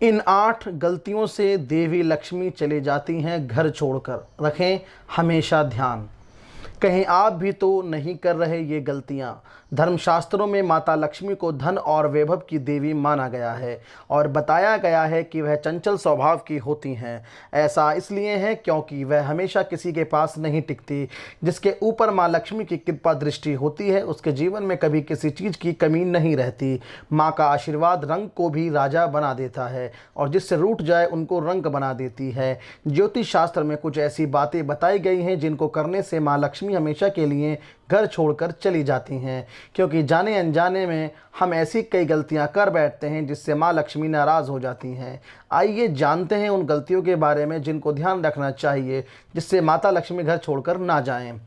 इन 8 गलतियों से देवी लक्ष्मी चली जाती हैं घर छोड़कर। रखें हमेशा ध्यान, कहीं आप भी तो नहीं कर रहे ये गलतियां। धर्मशास्त्रों में माता लक्ष्मी को धन और वैभव की देवी माना गया है और बताया गया है कि वह चंचल स्वभाव की होती हैं। ऐसा इसलिए है क्योंकि वह हमेशा किसी के पास नहीं टिकती। जिसके ऊपर माँ लक्ष्मी की कृपा दृष्टि होती है उसके जीवन में कभी किसी चीज़ की कमी नहीं रहती। माँ का आशीर्वाद रंग को भी राजा बना देता है और जिससे रूठ जाए उनको रंग बना देती है। ज्योतिष शास्त्र में कुछ ऐसी बातें बताई गई हैं जिनको करने से माँ लक्ष्मी हमेशा के लिए घर छोड़कर चली जाती हैं, क्योंकि जाने अनजाने में हम ऐसी कई गलतियां कर बैठते हैं जिससे माँ लक्ष्मी नाराज़ हो जाती हैं। आइए जानते हैं उन गलतियों के बारे में जिनको ध्यान रखना चाहिए जिससे माता लक्ष्मी घर छोड़कर ना जाएं।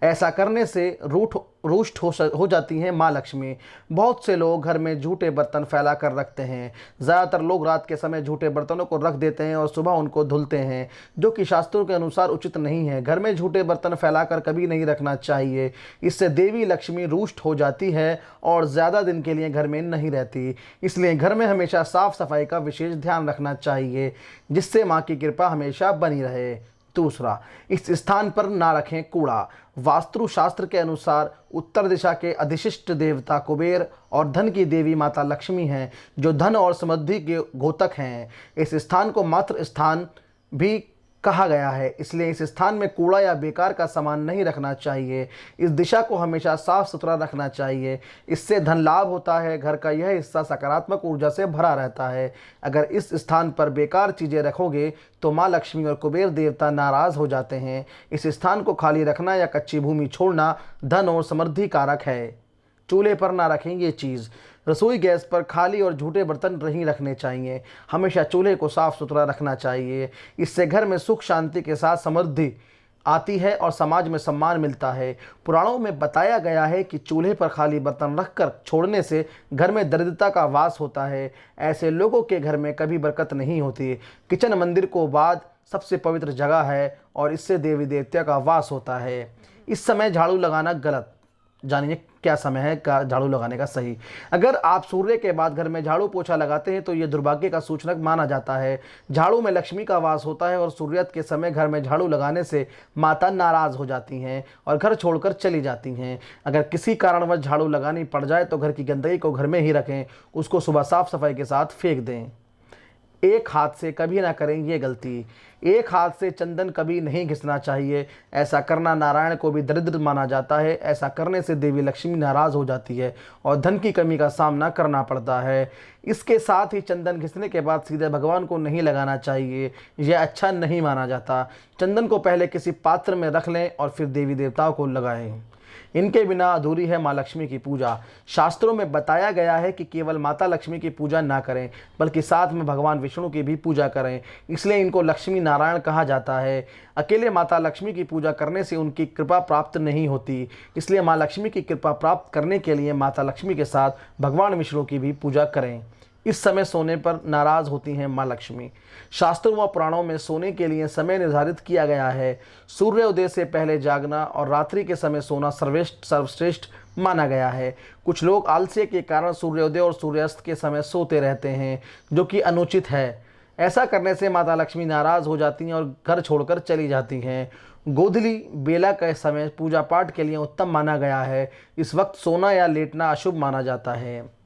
ऐसा करने से रुष्ट हो जाती हैं माँ लक्ष्मी। बहुत से लोग घर में झूठे बर्तन फैला कर रखते हैं। ज़्यादातर लोग रात के समय झूठे बर्तनों को रख देते हैं और सुबह उनको धुलते हैं, जो कि शास्त्रों के अनुसार उचित नहीं है। घर में झूठे बर्तन फैलाकर कभी नहीं रखना चाहिए। इससे देवी लक्ष्मी रुष्ट हो जाती है और ज़्यादा दिन के लिए घर में नहीं रहती। इसलिए घर में हमेशा साफ सफाई का विशेष ध्यान रखना चाहिए जिससे माँ की कृपा हमेशा बनी रहे। दूसरा, इस स्थान पर ना रखें कूड़ा। वास्तु शास्त्र के अनुसार उत्तर दिशा के अधिशिष्ट देवता कुबेर और धन की देवी माता लक्ष्मी हैं, जो धन और समृद्धि के घोतक हैं। इस स्थान को मातृ स्थान भी कहा गया है, इसलिए इस स्थान में कूड़ा या बेकार का सामान नहीं रखना चाहिए। इस दिशा को हमेशा साफ सुथरा रखना चाहिए, इससे धन लाभ होता है। घर का यह हिस्सा सकारात्मक ऊर्जा से भरा रहता है। अगर इस स्थान पर बेकार चीज़ें रखोगे तो माँ लक्ष्मी और कुबेर देवता नाराज़ हो जाते हैं। इस स्थान को खाली रखना या कच्ची भूमि छोड़ना धन और समृद्धि कारक है। चूल्हे पर ना रखें ये चीज़। रसोई गैस पर खाली और झूठे बर्तन नहीं रखने चाहिए। हमेशा चूल्हे को साफ सुथरा रखना चाहिए। इससे घर में सुख शांति के साथ समृद्धि आती है और समाज में सम्मान मिलता है। पुराणों में बताया गया है कि चूल्हे पर खाली बर्तन रखकर छोड़ने से घर में दरिद्रता का वास होता है। ऐसे लोगों के घर में कभी बरकत नहीं होती। किचन मंदिर को बाद सबसे पवित्र जगह है और इससे देवी देवता का वास होता है। इस समय झाड़ू लगाना गलत। जानिए क्या समय है का झाड़ू लगाने का सही। अगर आप सूर्य के बाद घर में झाड़ू पोछा लगाते हैं तो ये दुर्भाग्य का सूचक माना जाता है। झाड़ू में लक्ष्मी का वास होता है और सूर्यास्त के समय घर में झाड़ू लगाने से माता नाराज़ हो जाती हैं और घर छोड़कर चली जाती हैं। अगर किसी कारणवश झाड़ू लगानी पड़ जाए तो घर की गंदगी को घर में ही रखें, उसको सुबह साफ सफाई के साथ फेंक दें। एक हाथ से कभी ना करें ये गलती। एक हाथ से चंदन कभी नहीं घिसना चाहिए। ऐसा करना नारायण को भी दरिद्र माना जाता है। ऐसा करने से देवी लक्ष्मी नाराज़ हो जाती है और धन की कमी का सामना करना पड़ता है। इसके साथ ही चंदन घिसने के बाद सीधे भगवान को नहीं लगाना चाहिए, यह अच्छा नहीं माना जाता। चंदन को पहले किसी पात्र में रख लें और फिर देवी देवताओं को लगाएं। इनके बिना अधूरी है माँ लक्ष्मी की पूजा। शास्त्रों में बताया गया है कि केवल माता लक्ष्मी की पूजा ना करें बल्कि साथ में भगवान विष्णु की भी पूजा करें, इसलिए इनको लक्ष्मी नारायण कहा जाता है। अकेले माता लक्ष्मी की पूजा करने से उनकी कृपा प्राप्त नहीं होती, इसलिए माँ लक्ष्मी की कृपा प्राप्त करने के लिए माता लक्ष्मी के साथ भगवान विष्णु की भी पूजा करें। इस समय सोने पर नाराज़ होती हैं माँ लक्ष्मी। शास्त्रों व पुराणों में सोने के लिए समय निर्धारित किया गया है। सूर्योदय से पहले जागना और रात्रि के समय सोना सर्वश्रेष्ठ माना गया है। कुछ लोग आलस्य के कारण सूर्योदय और सूर्यास्त के समय सोते रहते हैं, जो कि अनुचित है। ऐसा करने से माता लक्ष्मी नाराज़ हो जाती हैं और घर छोड़कर चली जाती हैं। गोधूली बेला का समय पूजा पाठ के लिए उत्तम माना गया है। इस वक्त सोना या लेटना अशुभ माना जाता है।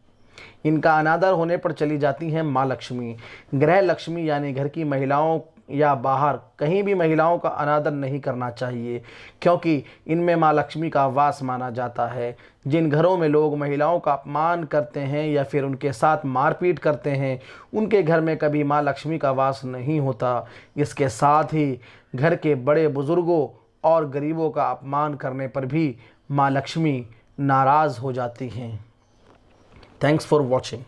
इनका अनादर होने पर चली जाती हैं माँ लक्ष्मी। गृह लक्ष्मी यानी घर की महिलाओं या बाहर कहीं भी महिलाओं का अनादर नहीं करना चाहिए, क्योंकि इनमें माँ लक्ष्मी का वास माना जाता है। जिन घरों में लोग महिलाओं का अपमान करते हैं या फिर उनके साथ मारपीट करते हैं, उनके घर में कभी माँ लक्ष्मी का वास नहीं होता। इसके साथ ही घर के बड़े बुजुर्गों और गरीबों का अपमान करने पर भी माँ लक्ष्मी नाराज़ हो जाती हैं। Thanks for watching.